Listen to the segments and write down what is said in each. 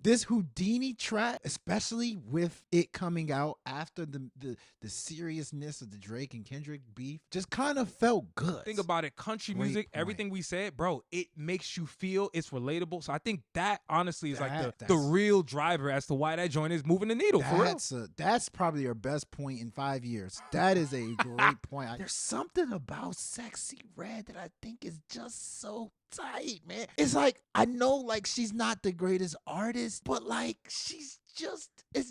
This Houdini track, especially with it coming out after the seriousness of the Drake and Kendrick beef, just kind of felt good. Think about it. Country Great music, point. everything we said, bro, it makes you feel, it's relatable. So I think that honestly is That- the real driver as to why that joint is moving the needle, for real. That's probably your best point in 5 years. That is a great point. There's something about Sexyy Red that I think is just so tight, man. It's like, I know like she's not the greatest artist, but like it's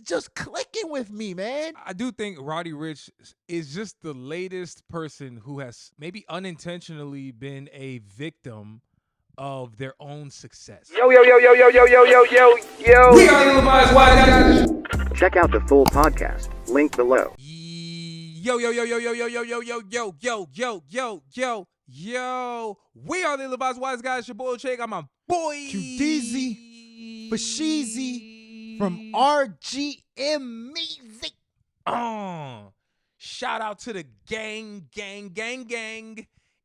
just clicking with me, man. I do think Roddy RIcch is just the latest person who has maybe unintentionally been a victim of their own success. Yo. We are the Levi's Wise Guys. Check out the full podcast. Link below. Yo. We are the Levi's Wise Guys. Your boy Uchay, got my boy QD, Fasheezy from RGM Music. Shout out to the gang.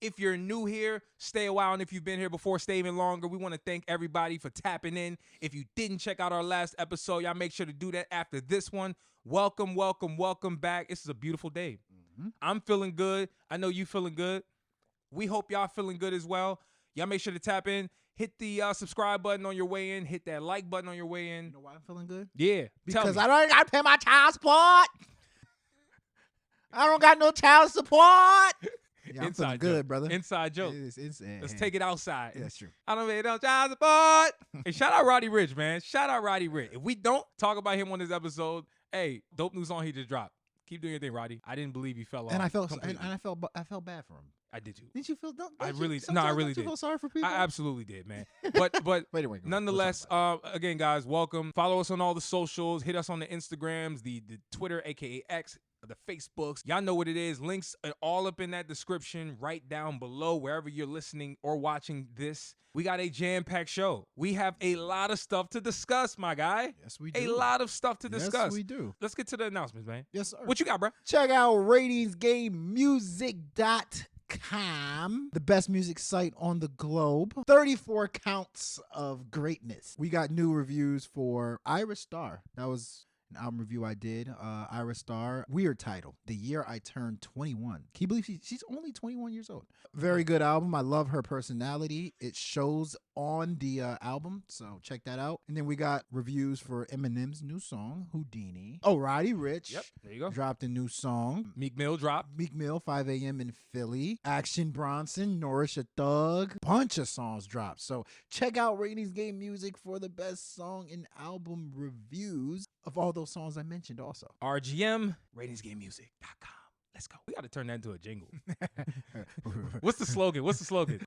If you're new here, stay a while. And if you've been here before, stay even longer. We want to thank everybody for tapping in. If you didn't check out our last episode, y'all make sure to do that after this one. Welcome back. This is a beautiful day. Mm-hmm. I'm feeling good. I know you feeling good. We hope y'all feeling good as well. Y'all make sure to tap in. Hit the subscribe button on your way in. Hit that like button on your way in. You know why I'm feeling good? Yeah. Because I don't got to pay my child support. I don't got no child support. Yeah, I'm feeling good, brother. Inside joke. Let's take it outside. Yeah, that's true. I don't pay no child support. Hey, shout out Roddy RIcch, man. Shout out Roddy RIcch. If we don't talk about him on this episode, hey, dope new song he just dropped. Keep doing your thing, Roddy. I didn't believe you fell off. And I felt bad for him. I did too. Didn't you feel? I really did. You feel sorry for people? I absolutely did, man. But Wait, nonetheless, again, guys, welcome. Follow us on all the socials. Hit us on the Instagrams, the Twitter, aka X, the Facebooks. Y'all know what it is. Links are all up in that description right down below wherever you're listening or watching this. We got a jam-packed show. We have a lot of stuff to discuss, my guy. Yes, we do. A lot of stuff to discuss. Yes, we do. Let's get to the announcements, man. Yes, sir. What you got, bro? Check out ratingsgamemusic.com, the best music site on the globe. 34 counts of greatness. We got new reviews for Iris Star. That was an album review I did. Iris Star, weird title. The year I turned 21. Can you believe she's only 21 years old? Very good album. I love her personality. It shows on the album, so check that out. And then we got reviews for Eminem's new song, Houdini. Oh, Roddy RIcch. Yep, there you go. Dropped a new song. Meek Mill dropped. Meek Mill, 5 a.m. in Philly. Action Bronson, Nourish a Thug. Bunch of songs dropped. So check out Ratings Game Music for the best song and album reviews of all those songs I mentioned also. RGM, ratingsgamemusic.com. Let's go. We got to turn that into a jingle. What's the slogan?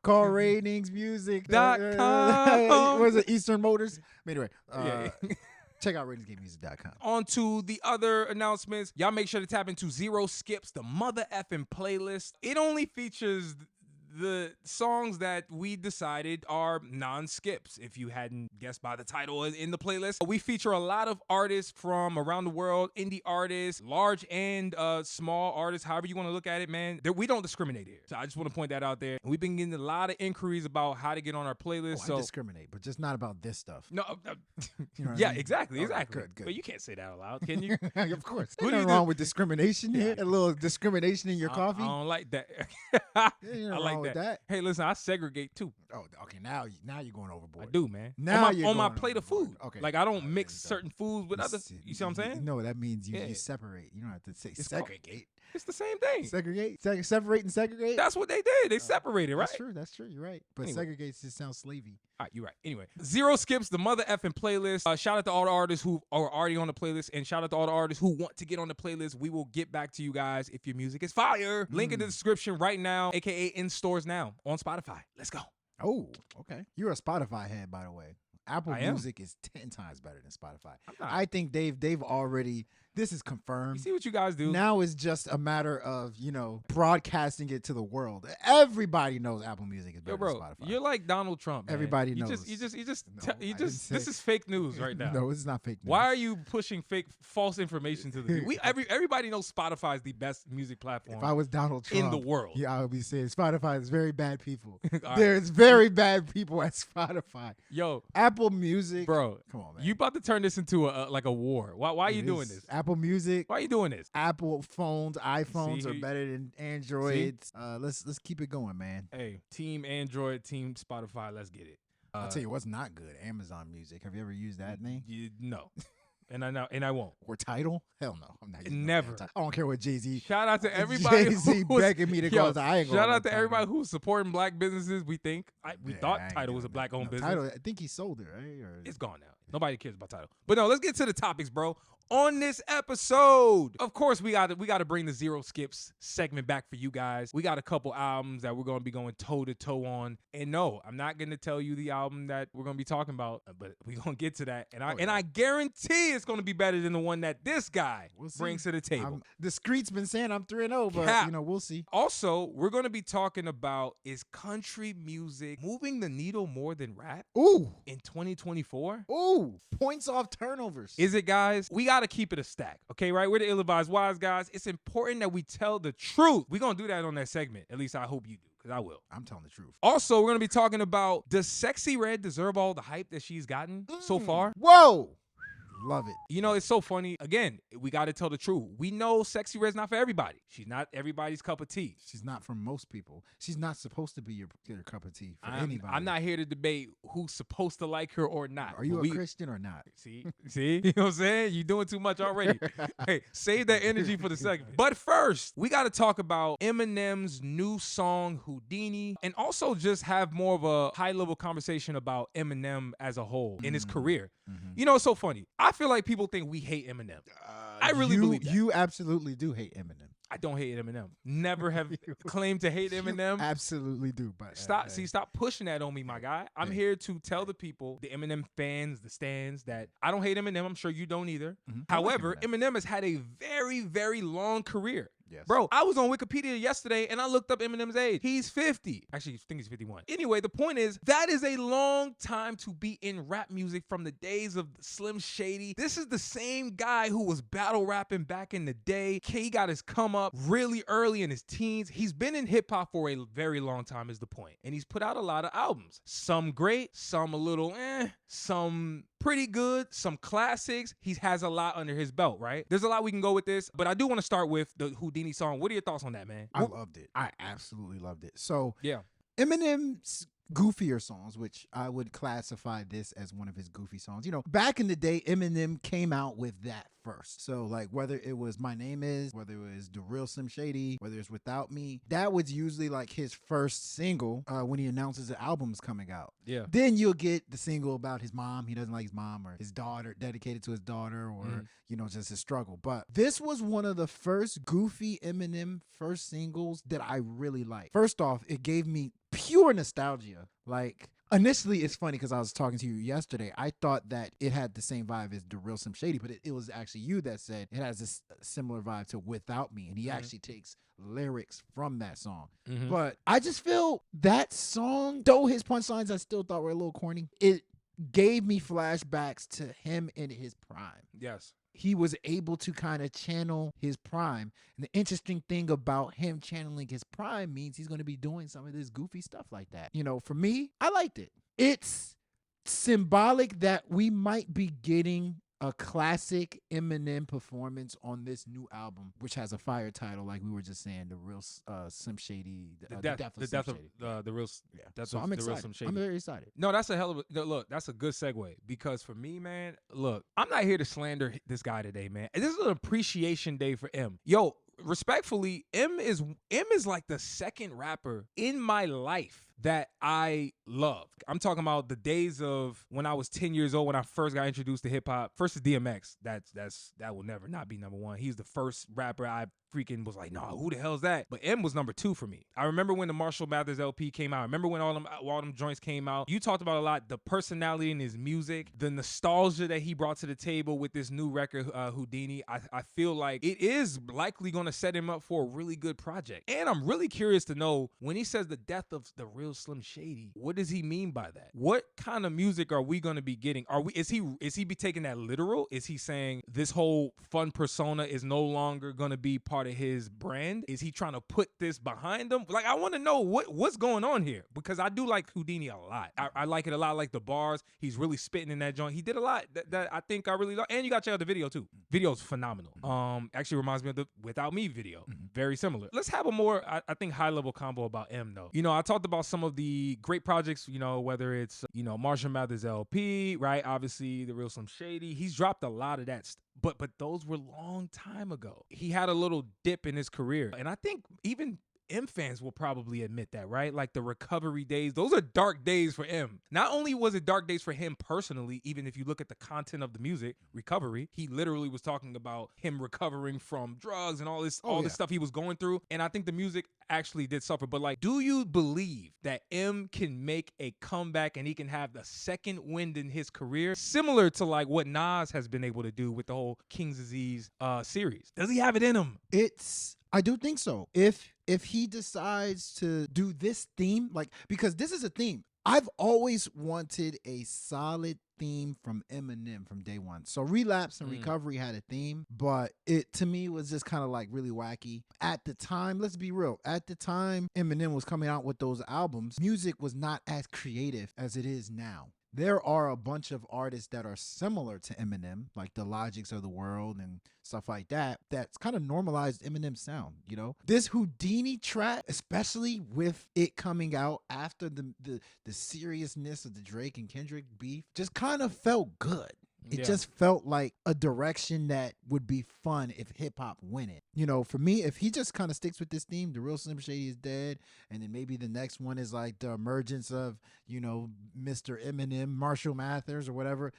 Call ratingsmusic.com. .com. Was it Eastern Motors? Anyway, Yeah. check out ratingsgamemusic.com. On to the other announcements. Y'all make sure to tap into Zero Skips, the mother effing playlist. It only features the songs that we decided are non-skips. If you hadn't guessed by the title in the playlist, we feature a lot of artists from around the world, indie artists, large and small artists, however you want to look at it, man. We don't discriminate here. So I just want to point that out there. We've been getting a lot of inquiries about how to get on our playlist. I discriminate, but just not about this stuff. No, You know what yeah, I mean? exactly. Good. But you can't say that out loud, can you? Of course. Who do Nothing you wrong do? with discrimination here. A little discrimination in your coffee. I don't like that. Ain't I nothing like wrong with that. Hey, listen, I segregate too. Oh, okay. Now you're going overboard. I do, man. Now on you're my going plate of overboard. food. Okay. Like I don't Oh, mix there you go. certain foods with others. You see what I'm saying? No, that means you Yeah. separate. You don't have to say It's called- segregate. It's the same thing. Segregate? Separate and segregate? That's what they did. They separated, right? That's true. You're right. But Anyway. segregate just sounds slavey. All right, you're right. Anyway, Zero Skips, the mother effing playlist. Shout out to all the artists who are already on the playlist, and shout out to all the artists who want to get on the playlist. We will get back to you guys if your music is fire. Link in the description right now, aka in stores now on Spotify. Let's go. Oh, okay. You're a Spotify head, by the way. Apple I am. Music is 10 times better than Spotify. I'm not. I think they've already this is You confirmed. see what you guys do? Now it's just a matter of, broadcasting it to the world. Everybody knows Apple Music is better Yo, bro, than Spotify. you're like Donald Trump. Man. Everybody You knows. No, I didn't say- This is fake news right now. No, it's not fake news. Why are you pushing false information to the people? Everybody knows Spotify is the best music platform If I was Donald Trump in the world. yeah, I would be saying Spotify is very bad people. All right. There's very bad people at Spotify. Yo, Apple Music, bro, come on, man. you about to turn this into a war. Why are you It doing is. this? Apple Music, Why are you doing this? Apple phones, iPhones See, are better than Androids. Let's keep it going, man. Hey, Team Android, Team Spotify, let's get it. I'll tell you what's not good. Amazon Music. Have you ever used that thing? No. And I know, and I won't. Or Tidal? Hell no. I'm not using Never. No I don't care what Jay-Z. Shout out to everybody Jay-Z who's begging me to go. I ain't going shout on out to Tidal. everybody who's supporting black businesses. We thought I ain't Tidal was a doing black-owned that. business. Tidal, I think he sold it, right? Or It's gone now. Nobody cares about Tidal. But no, let's get to the topics, bro. On this episode, of course, we got to bring the Zero Skips segment back for you guys. We got a couple albums that we're going to be going toe to toe on. And no, I'm not going to tell you the album that we're going to be talking about, but we're going to get to that. And I guarantee it's going to be better than the one that this guy brings to the table. The Street's been saying I'm 3-0, but Cap. we'll see. Also, we're going to be talking about, is country music moving the needle more than rap Ooh. in 2024? Ooh. Points off turnovers. Is it, guys? We got to keep it a stack, okay, right? We're the ill-advised wise guys. It's important that we tell the truth. We're going to do that on that segment. At least I hope you do, because I will. I'm telling the truth. Also, we're going to be talking about, does Sexyy Red deserve all the hype that she's gotten so far? Whoa. Love it. It's so funny. Again, we got to tell the truth. We know Sexyy Red's not for everybody. She's not everybody's cup of tea. She's not for most people. She's not supposed to be your cup of tea for anybody. I'm not here to debate who's supposed to like her or not. Are you a Christian or not? See? You know what I'm saying? You're doing too much already. Hey, save that energy for the segment. But first, we got to talk about Eminem's new song, Houdini, and also just have more of a high-level conversation about Eminem as a whole in his career. Mm-hmm. It's so funny. I feel like people think we hate Eminem. I really believe that. You absolutely do hate Eminem. I don't hate Eminem. Never have claimed to hate Eminem. You absolutely do. But Stop pushing that on me, my guy. I'm here to tell the people, the Eminem fans, the stans, that I don't hate Eminem. I'm sure you don't either. Mm-hmm. However, Eminem has had a very, very long career. Yes. Bro, I was on Wikipedia yesterday and I looked up Eminem's age. He's 50. Actually, I think he's 51. Anyway, the point is, that is a long time to be in rap music from the days of Slim Shady. This is the same guy who was battle rapping back in the day. He got his come up really early in his teens. He's been in hip hop for a very long time is the point. And he's put out a lot of albums. Some great, some a little some pretty good, some classics. He has a lot under his belt, right? There's a lot we can go with this, but I do want to start with the Houdini song. What are your thoughts on that, man? I loved it. I absolutely loved it. So yeah, Eminem's goofier songs, which I would classify this as one of his goofy songs. Back in the day, Eminem came out with that first. So like whether it was My Name Is, whether it was The Real Slim Shady, whether it's Without Me, that was usually like his first single when he announces the album's coming out. Yeah. Then you'll get the single about his mom. He doesn't like his mom, or his daughter, dedicated to his daughter, or just his struggle. But this was one of the first goofy Eminem first singles that I really liked. First off, it gave me pure nostalgia. Like, initially, it's funny because I was talking to you yesterday. I thought that it had the same vibe as The Real Slim Shady, but it was actually you that said it has this similar vibe to Without Me, and he actually takes lyrics from that song. But I just feel that song, though his punchlines I still thought were a little corny, it gave me flashbacks to him in his prime. Yes. He was able to kind of channel his prime. And the interesting thing about him channeling his prime means he's going to be doing some of this goofy stuff like that. For me, I liked it. It's symbolic that we might be getting a classic Eminem performance on this new album, which has a fire title, like we were just saying, The Real Slim Shady, The Death of Slim Shady. The Real. Yeah. Death So of I'm the excited. Real Slim Shady. I'm very excited. No, that's a hell of a look. That's a good segue, because for me, man, look, I'm not here to slander this guy today, man. This is an appreciation day for M. Yo, respectfully, M is like the second rapper in my life that I loved. I'm talking about the days of when I was 10 years old, when I first got introduced to hip hop. First is DMX. That will never not be number one. He's the first rapper I freaking was like, nah, who the hell's that? But M was number 2 for me. I remember when the Marshall Mathers LP came out. I remember when all them joints came out. You talked about a lot, the personality in his music, the nostalgia that he brought to the table with this new record, Houdini. I feel like it is likely going to set him up for a really good project. And I'm really curious to know, when he says the death of the real Slim Shady, what does he mean by that? What kind of music are we going to be getting? Is he be taking that literal? Is he saying this whole fun persona is no longer going to be part of his brand? Is he trying to put this behind him? Like, I want to know what's going on here, because I do like Houdini a lot. I like it a lot. I like the bars. He's really spitting in that joint. He did a lot that I think I really like. And you got to check out the video too. Video's phenomenal. Actually reminds me of the Without Me video. Very similar. Let's have a more, I think, high level combo about M though. You know, I talked about some of the great projects, you know, whether it's, you know, Marshall Mathers LP, right? Obviously the real Slim Shady. He's dropped a lot of that but those were long time ago. He had a little dip in his career. And I think even M fans will probably admit that, right? Like the recovery days, those are dark days for M. Not only was it dark days for him personally, even if you look at the content of the music, recovery, he literally was talking about him recovering from drugs and all this stuff he was going through. And I think the music actually did suffer. But like, do you believe that M can make a comeback and he can have the second wind in his career, similar to like what Nas has been able to do with the whole King's Disease series? Does he have it in him? I do think so. If he decides to do this theme, like, because this is a theme. I've always wanted a solid theme from Eminem from day one. So Relapse and Recovery had a theme, but it to me was just kind of like really wacky. At the time, let's be real, at the time Eminem was coming out with those albums, music was not as creative as it is now. There are a bunch of artists that are similar to Eminem, like the Logics of the world and stuff like that, that's kind of normalized Eminem's sound, you know? This Houdini track, especially with it coming out after the seriousness of the Drake and Kendrick beef, just kind of felt good. It just felt like a direction that would be fun if hip-hop win it. You know, for me, if he just kind of sticks with this theme, the real Slim Shady is dead, and then maybe the next one is like the emergence of, you know, Mr. Eminem, Marshall Mathers or whatever,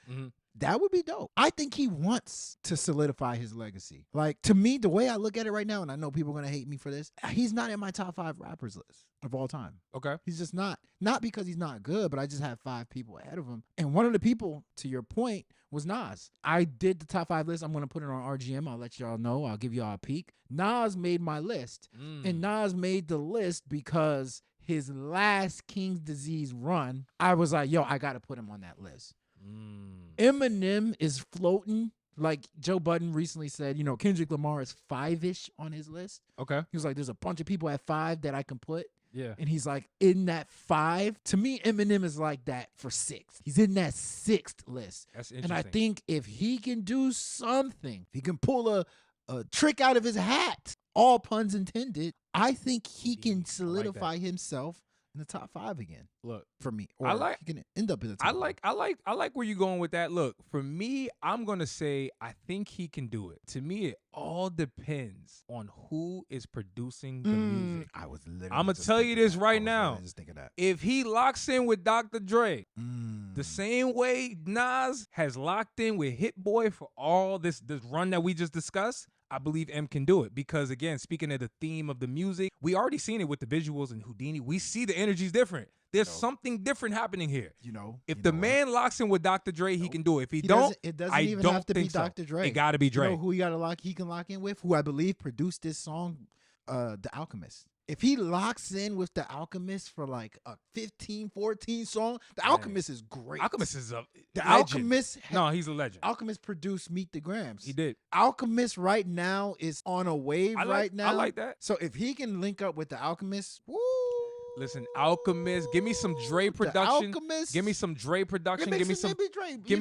that would be dope. I think he wants to solidify his legacy. Like, to me, the way I look at it right now, and I know people are going to hate me for this, he's not in my top 5 rappers list of all time. Okay. He's just not. Not because he's not good, but I just have 5 people ahead of him. And one of the people, to your point, was Nas. I did the top 5 list. I'm going to put it on RGM. I'll let y'all know. I'll give y'all a peek. Nas made my list. And Nas made the list because his last King's Disease run, I was like, yo, I got to put him on that list. Eminem is floating. Like Joe Budden recently said, you know, Kendrick Lamar is 5-ish on his list. Okay. He was like, there's a bunch of people at 5 that I can put. Yeah. And he's like, in that 5, to me, Eminem is like that for 6. He's in that 6th list. That's interesting. And I think if he can do something, if he can pull a trick out of his hat, all puns intended, I think he can solidify himself in the top 5 again. Look, for me, or he can end up in the top. I like where you're going with that. Look, for me, I'm gonna say I think he can do it. To me, it all depends on who is producing the music. I'm gonna tell you this right now. Just think of that. If he locks in with Dr. Dre, the same way Nas has locked in with Hit Boy for all this run that we just discussed, I believe M can do it. Because again, speaking of the theme of the music, we already seen it with the visuals in Houdini. We see the energy's different. There's something different happening here. You know, if the man locks in with Dr. Dre, he can do it. If he don't, it doesn't even have to be Dr. Dre. It got to be Dre. You know who he can lock in with? Who I believe produced this song, The Alchemist. If he locks in with The Alchemist for like a 15, 14 song, The Alchemist is great. Alchemist is a legend. Alchemist. No, he's a legend. Alchemist produced Meet the Grams. He did. Alchemist right now is on a wave right now. I like that. So if he can link up with The Alchemist, woo. Listen, Alchemist, give me some Dre production. Give me some Dre production. Give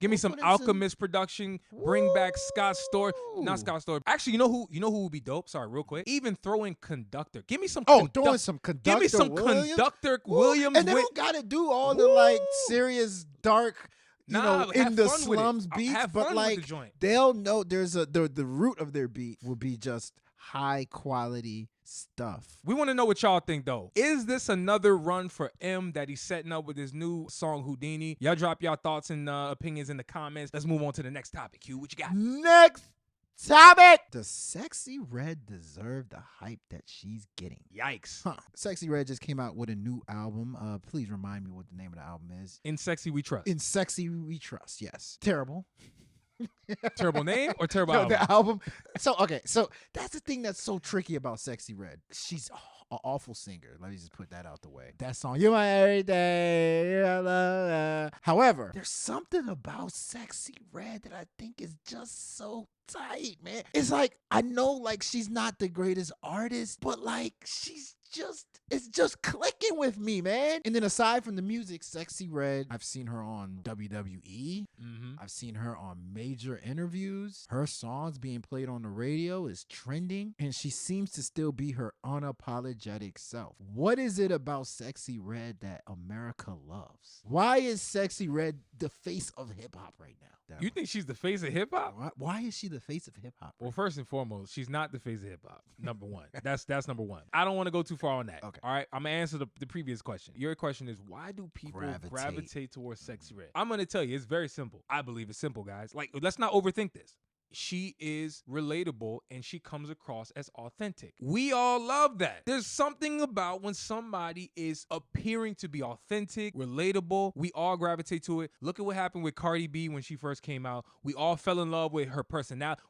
me some Alchemist production. Bring back Scott Storch. Not Scott Storch. Actually, you know who would be dope? Sorry, real quick. Even throw in Conductor. Give me some throwing some Conductor. Give me some Williams. Conductor Williams. And they don't gotta do all the like serious dark in the slums beats, but like they'll know there's the root of their beat will be just high quality stuff. We want to know what y'all think, though. Is this another run for M that he's setting up with his new song, Houdini? Y'all drop y'all thoughts and opinions in the comments. Let's move on to the next topic. Q, what you got? Next topic. Does Sexyy Red deserve the hype that she's getting? Yikes. Sexyy Red just came out with a new album. Please remind me what the name of the album is. In Sexy We Trust. In Sexy We Trust, yes. Terrible. Terrible name or terrible No, album? the album. So that's the thing that's so tricky about Sexyy Red. She's an awful singer. Let me just put that out the way. That song, "You're My Everyday." However, there's something about Sexyy Red that I think is just so tight, man. It's like, I know like she's not the greatest artist, but like it's just clicking with me, man. And then aside from the music, Sexyy Red, I've seen her on WWE. I've seen her on major interviews. Her songs being played on the radio is trending, and she seems to still be her unapologetic self. What is it about Sexyy Red that America loves? Why is Sexyy Red the face of hip hop right now? You think she's the face of hip hop? Why is she the face of hip hop? Well, first and foremost, she's not the face of hip hop. Number one. That's number one. I don't want to go too far on that. Okay. All right. I'm gonna answer the previous question. Your question is, why do people gravitate towards Sexyy Red? I'm gonna tell you, it's very simple. I believe it's simple, guys. Like, let's not overthink this. She is relatable and she comes across as authentic. We all love that. There's something about when somebody is appearing to be authentic, relatable. We all gravitate to it. Look at what happened with Cardi B when she first came out. We all fell in love with her personality.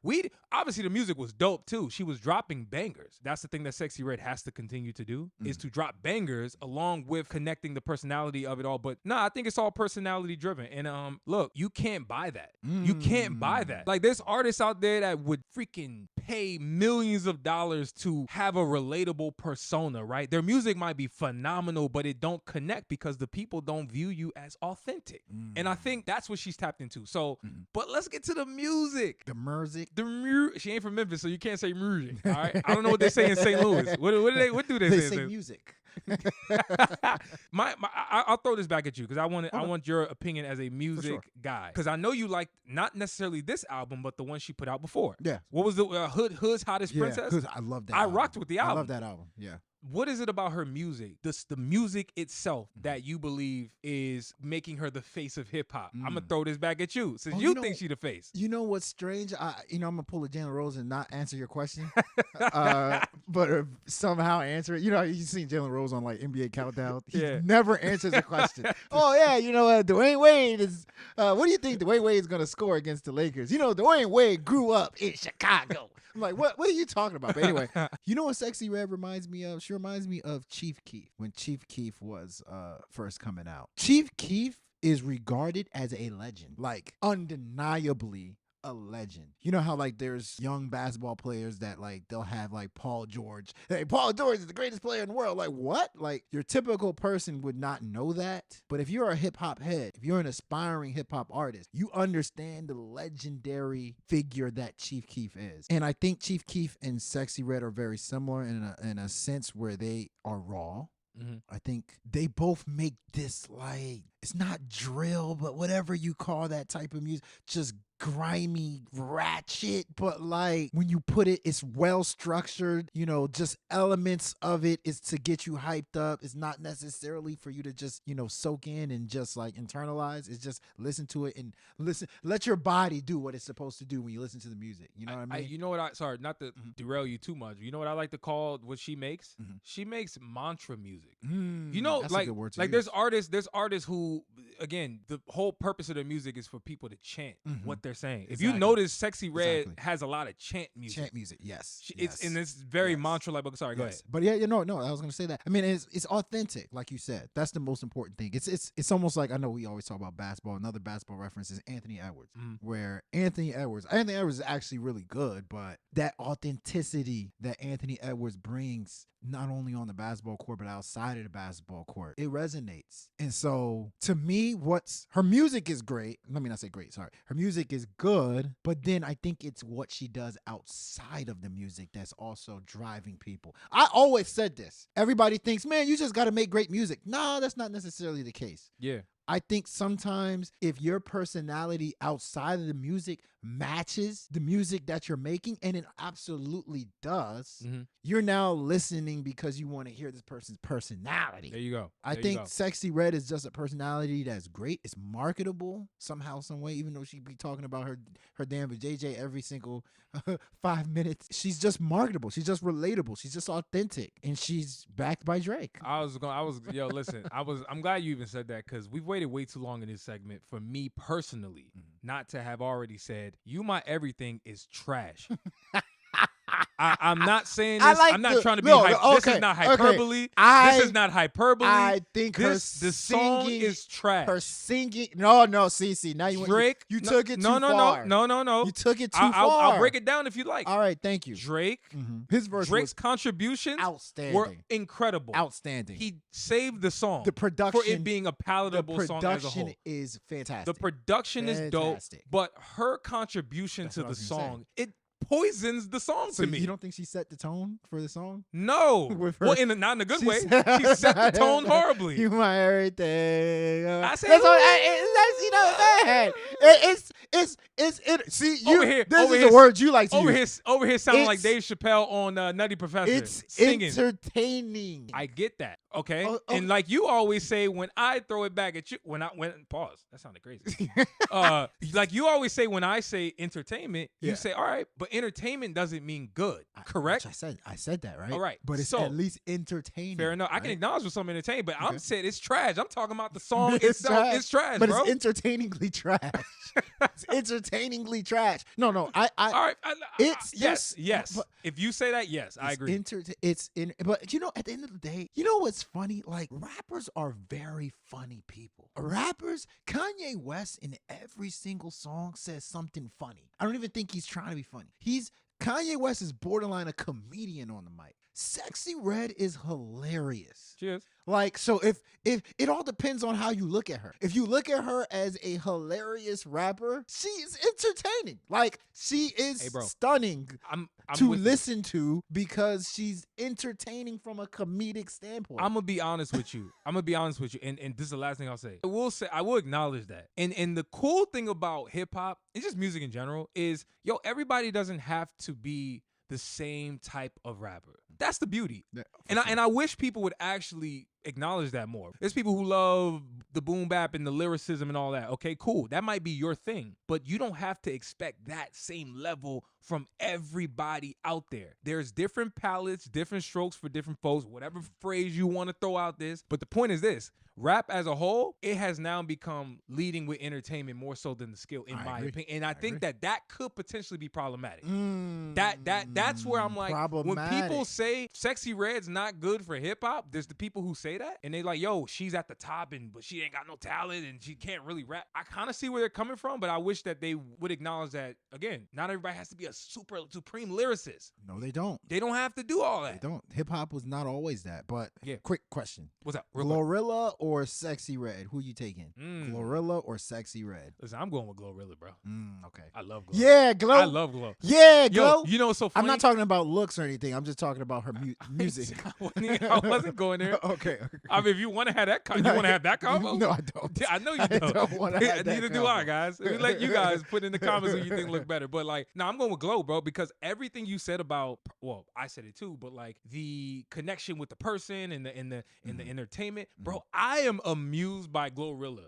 Obviously the music was dope too. She was dropping bangers. That's the thing that Sexyy Red has to continue to do, is to drop bangers along with connecting the personality of it all. But I think it's all personality driven. And look, you can't buy that. You can't buy that. Like, there's artists out there that would freaking pay millions of dollars to have a relatable persona, right? Their music might be phenomenal, but it don't connect because the people don't view you as authentic. And I think that's what she's tapped into. So, but let's get to the music. The music. She ain't from Memphis, so you can't say music, all right? I don't know what they say in St. Louis. What do they say? They say music. I'll throw this back at you because I want your opinion as a music guy, because I know you like not necessarily this album but the one she put out before. Yeah. What was the Hood's Hottest Princess? I love that. I rocked with the album. I love that album. Yeah. What is it about her music, the music itself, that you believe is making her the face of hip hop? I'm gonna throw this back at you since you think she the face. You know what's strange? I'm gonna pull a Jalen Rose and not answer your question, but somehow answer it. You know, you've seen Jalen Rose on like NBA Countdown. He never answers a question. Oh yeah, Dwayne Wade is. What do you think Dwayne Wade is gonna score against the Lakers? Dwayne Wade grew up in Chicago. I'm like, what are you talking about? But anyway, you know what Sexyy Red reminds me of? She reminds me of Chief Keef when Chief Keef was first coming out. Chief Keef is regarded as a legend, like undeniably a legend. You know how like there's young basketball players that like they'll have like Paul George. Hey, Paul George is the greatest player in the world. Like what? Like your typical person would not know that. But if you're a hip hop head, if you're an aspiring hip hop artist, you understand the legendary figure that Chief Keef is. And I think Chief Keef and Sexyy Red are very similar in a sense where they are raw. I think they both make this, like, it's not drill, but whatever you call that type of music, just grimy ratchet, but like when you put it, it's well structured. Just elements of it is to get you hyped up. It's not necessarily for you to just soak in and just like internalize. It's just listen to it and let your body do what it's supposed to do when you listen to the music. You know what I mean? Sorry, not to derail you too much. You know what I like to call what she makes? She makes mantra music. That's a good word to use. There's artists who, again, the whole purpose of their music is for people to chant what they're saying. Exactly. If you notice, Sexyy Red has a lot of chant music. Chant music, yes. It's very mantra-like. Sorry, go ahead. But yeah, no, I was gonna say that. I mean, it's authentic, like you said. That's the most important thing. It's almost like, I know we always talk about basketball. Another basketball reference is Anthony Edwards, where Anthony Edwards is actually really good, but that authenticity that Anthony Edwards brings, not only on the basketball court but outside of the basketball court, it resonates. And so to me, her music is great. Let me not say great, sorry. Her music is good, but then I think it's what she does outside of the music that's also driving people. I always said this. Everybody thinks, man, you just got to make great music. No, that's not necessarily the case. Yeah. I think sometimes if your personality outside of the music matches the music that you're making, and it absolutely does, you're now listening because you want to hear this person's personality. There you go. I think Sexyy Red is just a personality that's great. It's marketable somehow, some way, even though she be talking about her damn JJ every single 5 minutes. She's just marketable. She's just relatable. She's just authentic, and she's backed by Drake. Listen, I'm glad you even said that, because we've waited way too long in this segment for me personally not to have already said, "You My Everything" is trash. I'm not saying this. I'm not trying to be this is not hyperbole. This is not hyperbole. I think the song is trash. Her singing, no, see, now you Drake. You took it too far. No. You took it too far. I'll break it down if you like. All right, thank you. Drake. His verse, Drake's contributions were incredible. Outstanding. He saved the song. The production for it being a palatable song as a whole. The production is fantastic. The production is dope, but her contribution to the song, it poisons the song to me. You don't think she set the tone for the song? No. Well, not in a good way. She set the tone horribly. You my everything. I said, see, this is a word you like to use. Over here sounding like Dave Chappelle on Nutty Professor. It's singing. Entertaining. I get that. Okay. And like you always say, when I throw it back at you, pause. That sounded crazy. Like you always say, when I say entertainment, you say, all right, but entertainment doesn't mean good. Correct? I said that, right? All right. But it's at least entertaining. Fair enough. Right? I can acknowledge with some entertainment, but I'm saying it's trash. I'm talking about the song itself. It's trash, but bro. It's entertainingly trash. It's entertainingly trash. No. All right. Yes. If you say that, yes, I agree. But at the end of the day, you know what's funny? Like, rappers are very funny people. Rappers, Kanye West in every single song says something funny. I don't even think he's trying to be funny. Kanye West is borderline a comedian on the mic. Sexyy Red is hilarious. Cheers. Like, so if it all depends on how you look at her. If you look at her as a hilarious rapper, she is entertaining. Like, she is stunning to listen to because she's entertaining from a comedic standpoint. I'm gonna be honest with you. And this is the last thing I'll say. I will acknowledge that. And the cool thing about hip hop and just music in general is, everybody doesn't have to be the same type of rapper. That's the beauty. Yeah, and I wish people would actually acknowledge that more. There's people who love the boom bap and the lyricism and all that. Okay, cool. That might be your thing, but you don't have to expect that same level from everybody out there. There's different palettes, different strokes for different folks, whatever phrase you want to throw out this. But the point is this: rap as a whole, it has now become leading with entertainment more so than the skill, in my opinion. And I think that could potentially be problematic. That's where I'm like, when people say Sexyy Red's not good for hip hop, there's the people who say that, and they like, yo, she's at the top, but she ain't got no talent, and she can't really rap. I kind of see where they're coming from, but I wish that they would acknowledge that, again, not everybody has to be a super supreme lyricist. No, they don't. They don't have to do all that. They don't. Hip hop was not always that. But quick question: what's up? Glorilla or Sexyy Red? Who you taking? Glorilla or Sexyy Red? Listen, I'm going with Glorilla, bro. Okay. I love Glow. Yeah, Glow. I love Glow. Yeah, Glow. You know what's so funny? I'm not talking about looks or anything. I'm just talking about her music. I wasn't going there. Okay. I mean, if you want to have that, you want to have that combo? No, I don't. I know you don't. I don't want to have that Neither do I, guys. We let you guys put in the comments who you think look better. But like, I'm going with Glow, bro, because everything you said about, well, I said it too, but like the connection with the person and the entertainment, bro, I am amused by Glorilla.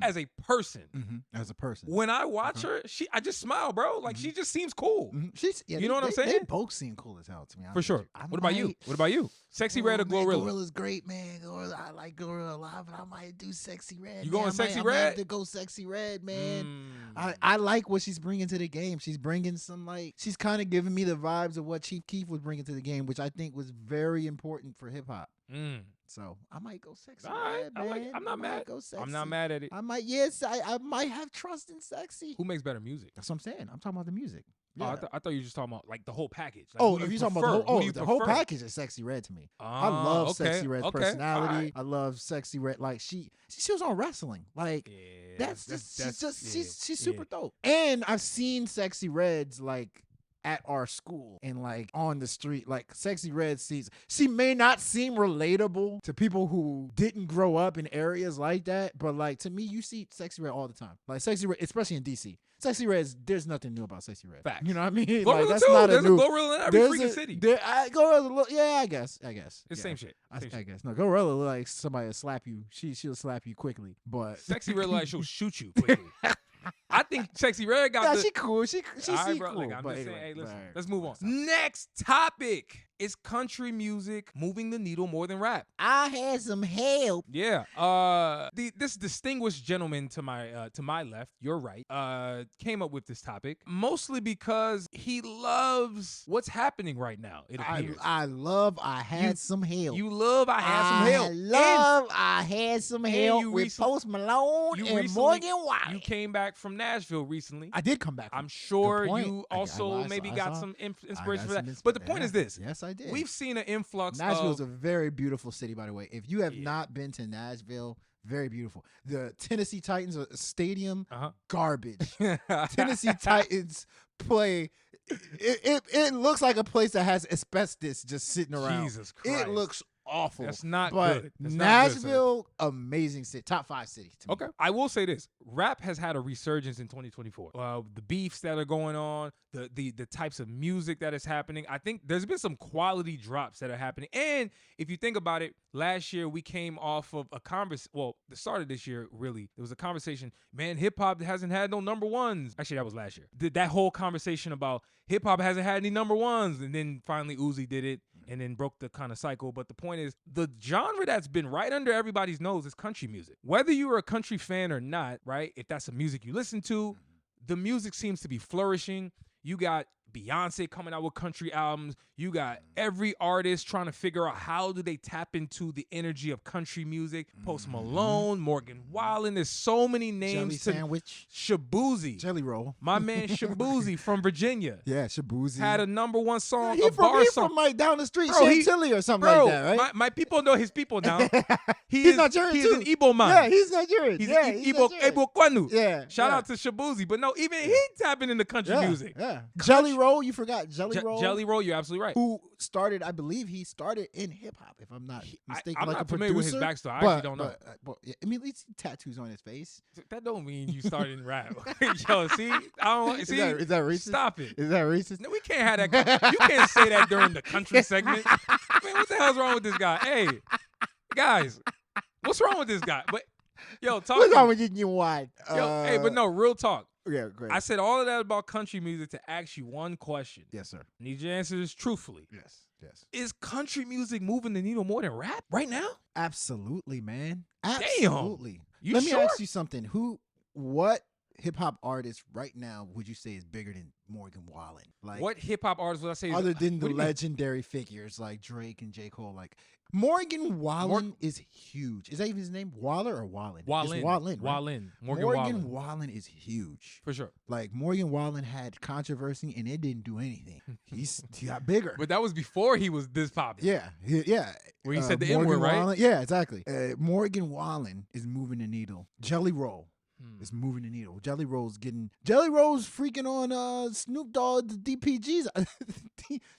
As a person. As a person. When I watch her, I just smile, bro. Like, she just seems cool. You know what I'm saying? They both seem cool as hell to me. For sure. What about you? Sexyy Red or Glorilla? Glorilla's great, man. I like Glorilla a lot, but I might do Sexyy Red. You going Sexyy Red? I might have to go Sexyy Red, man. I like what she's bringing to the game. She's bringing some, like, she's kind of giving me the vibes of what Chief Keef was bringing to the game, which I think was very important for hip hop. So I might go Sexyy Red, man. I'm not mad. Go Sexy. I'm not mad at it. I might, I might have trust in Sexy. Who makes better music? That's what I'm saying. I'm talking about the music. Yeah. I thought you were just talking about like the whole package. Like, if you're talking about the whole package is Sexyy Red to me. I love Sexyy Red's personality. Right. I love Sexyy Red. Like she was on wrestling. Like she's super dope. And I've seen Sexyy Red's like at our school and like on the street, like Sexyy Red sees, she may not seem relatable to people who didn't grow up in areas like that, but like to me, you see Sexyy Red all the time. Like Sexyy Red, especially in DC. Sexyy Red, there's nothing new about Sexyy Red. Facts. You know what I mean? Glorilla Like, that's too. not There's a new. a Glorilla in every freaking city. Glorilla, yeah, I guess. It's Yeah. same shit. I guess. No, Glorilla look like somebody will slap you. She'll slap you quickly, but Sexyy Red like she'll shoot you quickly. I think Sexyy Red got the... she cool. She All right, cool. bro, look, I'm but just anyway, saying, hey, listen, right. let's move on. Next topic is country music moving the needle more than rap. I had some help. Yeah. This distinguished gentleman to my left, your right, came up with this topic mostly because he loves what's happening right now. It appears. I had some help. You love I had some help. I had some help with Post Malone and Morgan Wallen. You came back from Nashville recently. I did come back. I'm sure Good point. you also maybe got some inspiration for that. Some But the point is this. Yes, I did. We've seen an influx Nashville's of... a very beautiful city, by the way. If you have not been to Nashville, very beautiful. The Tennessee Titans stadium, garbage. Tennessee Titans play... It looks like a place that has asbestos just sitting around. Jesus Christ. It looks awful. That's not but good. That's Nashville, not good, amazing city. Top 5 city to me. Okay. I will say this. Rap has had a resurgence in 2024. The beefs that are going on, the types of music that is happening. I think there's been some quality drops that are happening. And if you think about it, last year we came off of a conversation. Well, the start of this year, really, there was a conversation. Man, hip-hop hasn't had no number ones. Actually, that was last year. That whole conversation about hip-hop hasn't had any number ones. And then finally Uzi did it and then broke the kind of cycle. But the point is, the genre that's been right under everybody's nose is country music. Whether you're a country fan or not, right? If that's the music you listen to, the music seems to be flourishing. You got Beyonce coming out with country albums. You got every artist trying to figure out how do they tap into the energy of country music. Post Malone, Morgan Wallen. There's so many names. Jelly Sandwich. Shabuzi. Jelly Roll. My man Shabuzi from Virginia. Yeah, Shabuzi. Had a number one song, He a bar song. from like down the street, Bro, Chantilly or something like that, right? My people know his people now. He's Nigerian He's too. an Igbo man. Yeah, he's Nigerian. He's Igbo Kwanu. Yeah. Shout out to Shabuzi. But no, even he tapping into country music. Yeah. Jelly Roll, you forgot Jelly Roll. Jelly Roll, you're absolutely right. Who started, I believe he started in hip hop, if I'm not mistaken. I'm like not a familiar with his producer. backstory. I actually don't know. But yeah, I mean, at least tattoos on his face. That don't mean you started in rap. Yo, see? I don't see. Is that racist? Stop it. Is that racist? No, we can't have that. You can't say that during the country segment. Man, what the hell's wrong with this guy? Hey, guys, what's wrong with this guy? But yo, talk. What's wrong with you, wide? Yo, hey, but no, real talk. Yeah, great. I said all of that about country music to ask you one question. Yes, sir. Need your answers truthfully. Yes. Is country music moving the needle more than rap right now? Absolutely, man. Damn. Absolutely. You Let sure? me ask you something. What hip hop artist right now would you say is bigger than Morgan Wallen? Like, What hip hop artist would I say? other than the what do you mean? legendary figures like Drake and J. Cole? Like Morgan Wallen is huge. Is that even his name? Waller or Wallen? Wallen. It's Wallen. Right? Wallen. Morgan Wallen. Wallen is huge. For sure. Like Morgan Wallen had controversy and it didn't do anything. He got bigger. But that was before he was this popular. Yeah. Where he said the Morgan N-word, right? Wallen, yeah, exactly. Morgan Wallen is moving the needle. Jelly Roll is moving the needle. Jelly Roll's freaking on Snoop Dogg, the DPG's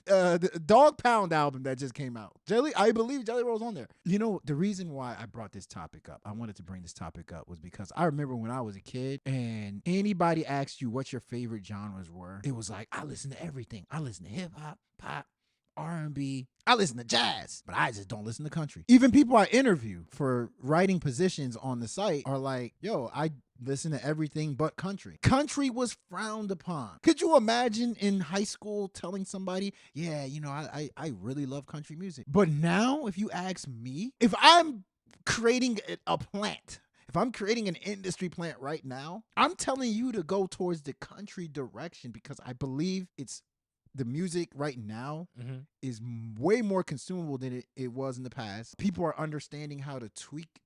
the Dog Pound album that just came out. I believe Jelly Roll's on there. You know, the reason why I brought this topic up, I wanted to bring this topic up was because I remember when I was a kid and anybody asked you what your favorite genres were, it was like, I listen to everything. I listen to hip hop, pop, R&B. I listen to jazz, but I just don't listen to country. Even people I interview for writing positions on the site are like, yo, I listen to everything but country. Country was frowned upon. Could you imagine in high school telling somebody, yeah, you know, I really love country music. But now if you ask me, if I'm creating a plant, if I'm creating an industry plant right now, I'm telling you to go towards the country direction because I believe the music right now is way more consumable than it was in the past. People are understanding how to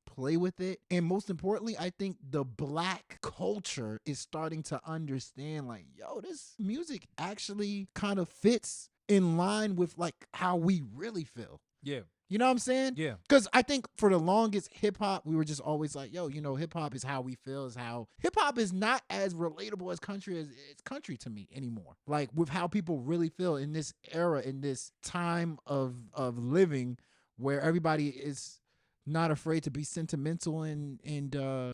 play with it. And most importantly, I think the black culture is starting to understand like, yo, this music actually kind of fits in line with like how we really feel. Yeah. You know what I'm saying? Yeah. Because I think for the longest, hip hop, we were just always like, yo, hip hop is how we feel, is how hip hop is not as relatable as it's country to me anymore. Like with how people really feel in this era, in this time of living where everybody is not afraid to be sentimental and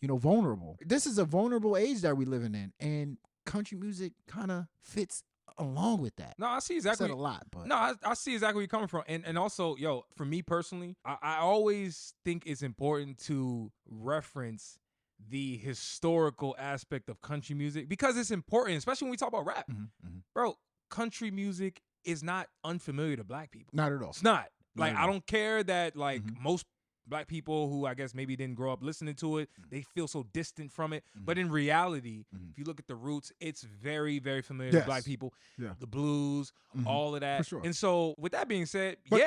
vulnerable. This is a vulnerable age that we're living in, and country music kind of fits along with that. No, I see exactly. Said a lot, but no, I see exactly where you're coming from, and also, yo, for me personally, I always think it's important to reference the historical aspect of country music because it's important, especially when we talk about rap, bro. Country music is not unfamiliar to black people. Not at all. It's not. Like at all. I don't care that most black people who I guess maybe didn't grow up listening to it, they feel so distant from it. But in reality, if you look at the roots, it's very, very familiar to black people. Yeah. The blues, all of that. For sure. And so with that being said, But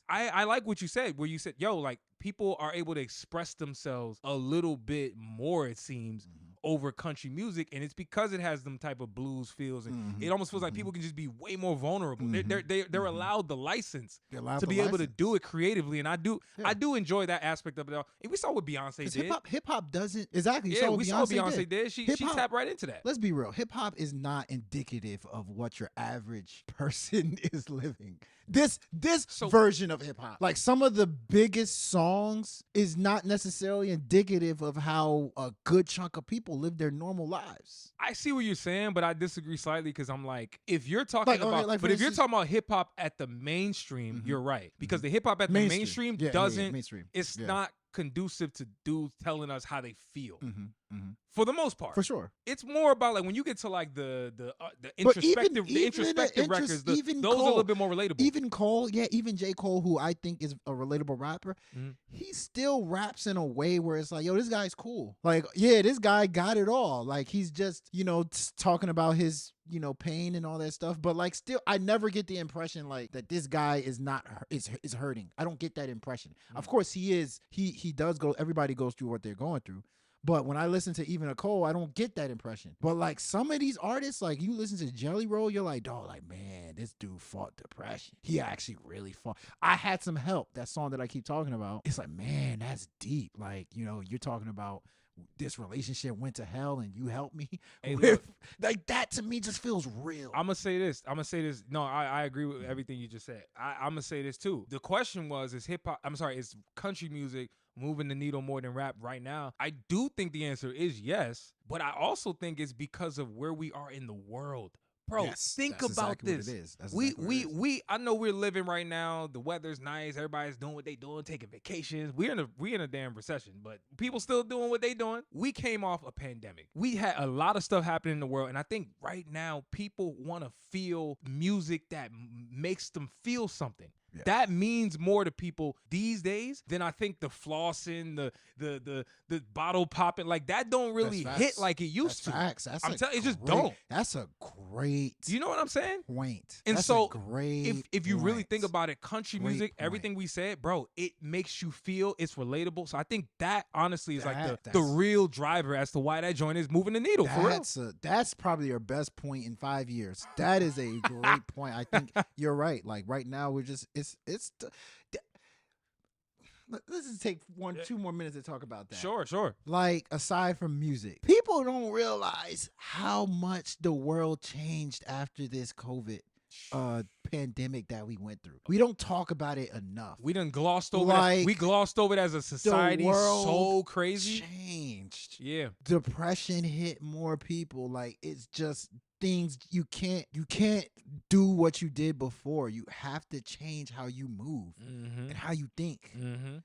I like what you said, where you said, yo, like people are able to express themselves a little bit more, it seems, over country music, and it's because it has them type of blues feels, and it almost feels like people can just be way more vulnerable. They're allowed the license to be able to do it creatively, and I do enjoy that aspect of it all. And we saw what Beyonce did. Hip hop doesn't exactly. Yeah, we saw what Beyonce did. She tapped right into that. Let's be real. Hip hop is not indicative of what your average person is living. This version of hip hop, like some of the biggest songs, is not necessarily indicative of how a good chunk of people live their normal lives. I see what you're saying, but I disagree slightly because I'm like, if you're talking if you're talking about hip hop at the mainstream, you're right, because the hip hop at the mainstream doesn't. Mainstream. It's not conducive to dudes telling us how they feel. For the most part, for sure, it's more about like when you get to like the introspective records. Those are a little bit more relatable. Even Cole, even J. Cole, who I think is a relatable rapper, he still raps in a way where it's like, yo, this guy's cool. Like, yeah, this guy got it all. Like, he's just talking about his pain and all that stuff. But like, still, I never get the impression like that this guy is hurting. I don't get that impression. Of course, he is. He does go. Everybody goes through what they're going through. But when I listen to even a Cole, I don't get that impression. But like some of these artists, like you listen to Jelly Roll, you're like, dog, like, man, this dude fought depression. He actually really fought. I Had Some Help, that song that I keep talking about. It's like, man, that's deep. Like, you're talking about this relationship went to hell and you helped me. Like that to me just feels real. I'm gonna say this. No, I agree with everything you just said. I'm gonna say this too. The question was, is country music moving the needle more than rap right now? I do think the answer is yes, but I also think it's because of where we are in the world. Bro, think about this. I know we're living right now. The weather's nice. Everybody's doing what they doing, taking vacations. We in a damn recession, but people still doing what they doing. We came off a pandemic. We had a lot of stuff happening in the world, and I think right now people want to feel music that makes them feel something. Yeah. That means more to people these days than I think the flossing, the bottle popping, like that don't really hit like it used to. Facts. I'm telling you, it just don't. That's a great. You know what I'm saying? Point. And that's so, if you really think about it, country music, everything we said, bro, it makes you feel, it's relatable. So I think that honestly is like the real driver as to why that joint is moving the needle. For real. That's probably your best point in 5 years. That is a great point. I think you're right. Like right now, we're just let's just take 2 more minutes to talk about that. Sure. Like, aside from music, people don't realize how much the world changed after this COVID pandemic that we went through. We don't talk about it enough. We done glossed over that. We glossed over it as a society. The world so crazy. Changed. Yeah. Depression hit more people. Like, it's just things you can't do what you did before. You have to change how you move and how you think.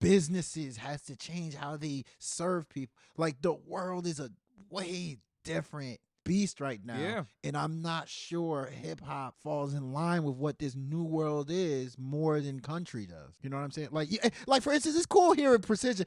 Businesses has to change how they serve people. Like, the world is a way different beast right now. Yeah. And I'm not sure hip hop falls in line with what this new world is more than country does. You know what I'm saying? Like for instance, it's cool here in Precision.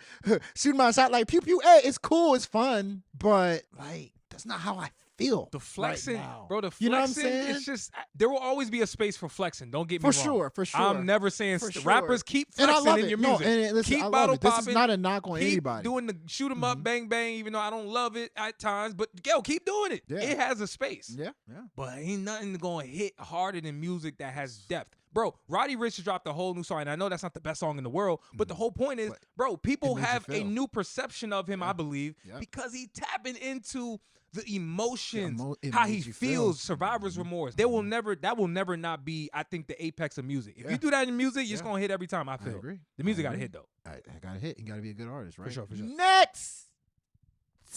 Shooting my shot like pew pew. Hey, it's cool, it's fun. But like, that's not how I feel. The flexing, right now. Bro, the flexing, you know what I'm saying? It's just, there will always be a space for flexing. Don't get me wrong. For sure. I'm never saying rappers keep flexing in your music. Listen, keep bottle popping. This is not a knock on anybody. Doing the shoot 'em up, bang, bang, even though I don't love it at times. But, keep doing it. Yeah. It has a space. Yeah. But ain't nothing going to hit harder than music that has depth. Bro, Roddy RIcch has dropped a whole new song, and I know that's not the best song in the world, but the whole point is, bro, people have a new perception of him, I believe, because he tapping into the emotions, how he feels, survivor's remorse. That will never not be, I think, the apex of music. If you do that in music, you're just going to hit every time, I feel. I agree. The music got to hit, though. I got to hit. You got to be a good artist, right? For sure. Next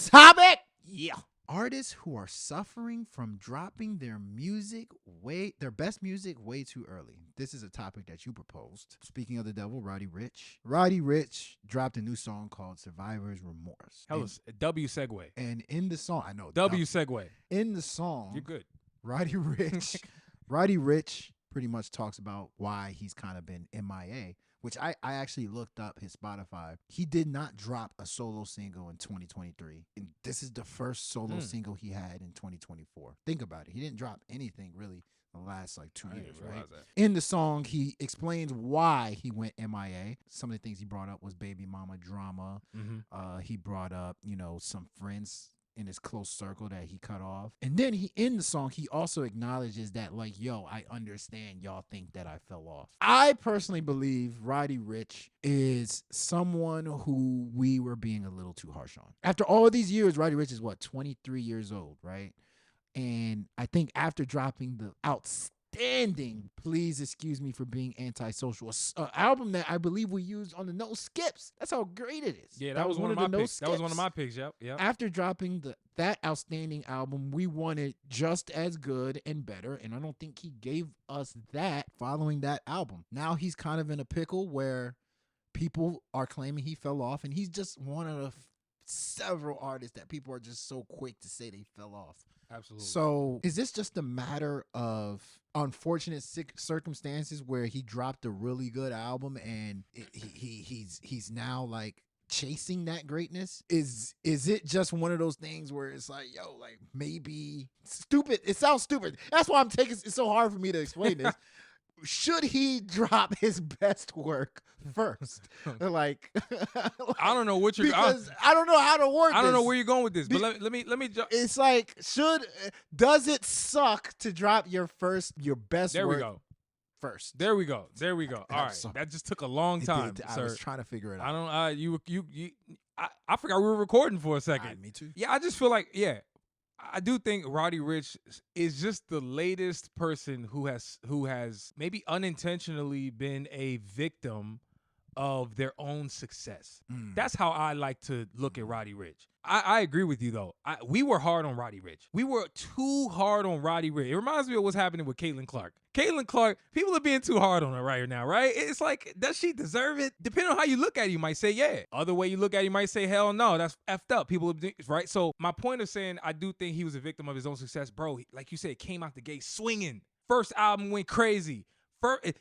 topic. Yeah. Artists who are suffering from dropping their best music way too early. This is a topic that you proposed. Speaking of the devil, Roddy RIcch. Roddy RIcch dropped a new song called Survivor's Remorse. Hell, it's a W segue. And in the song, I know. W segue. In the song, you're good. Roddy RIcch pretty much talks about why he's kind of been MIA, which I actually looked up his Spotify. He did not drop a solo single in 2023. And this is the first solo single he had in 2024. Think about it. He didn't drop anything really the last like 2 years, right? In the song, he explains why he went MIA. Some of the things he brought up was baby mama drama. He brought up, some friends in his close circle that he cut off. And then in the song, he also acknowledges that, like, yo, I understand y'all think that I fell off. I personally believe Roddy RIcch is someone who we were being a little too harsh on. After all these years, Roddy RIcch is 23 years old, right? And I think after dropping the outstanding Please Excuse Me for Being Antisocial, album that I believe we used on the No Skips. That's how great it is. Yeah, that was one of my picks. That was one of my picks, yep. After dropping that outstanding album, we wanted just as good and better, and I don't think he gave us that following that album. Now he's kind of in a pickle where people are claiming he fell off, and he's just one of the several artists that people are just so quick to say they fell off. Absolutely. So is this just a matter of unfortunate circumstances where he dropped a really good album and he's now like chasing that greatness? Is it just one of those things where it's like, yo, like maybe stupid? It sounds stupid. That's why it's so hard for me to explain this. Should he drop his best work first? Like, I don't know what you're because I don't know how to word this. I don't know where you're going with this, but let me. It's like, does it suck to drop your best there work? We go. First. There we go. All right, sorry. that just took a long time. I was trying to figure it out. I don't. I forgot we were recording for a second. Me too. Yeah, I just feel like I do think Roddy RIcch is just the latest person who has maybe unintentionally been a victim of their own success. That's how I like to look at Roddy RIcch. I agree with you, though. We were hard on Roddy RIcch. We were too hard on Roddy RIcch. It reminds me of what's happening with Caitlin Clark. Caitlin Clark, people are being too hard on her right now, right? It's like, does she deserve it? Depending on how you look at it, you might say, yeah. Other way you look at it, you might say, hell no, that's effed up. People, right? So my point of saying I do think he was a victim of his own success, bro, like you said, came out the gate swinging. First album went crazy.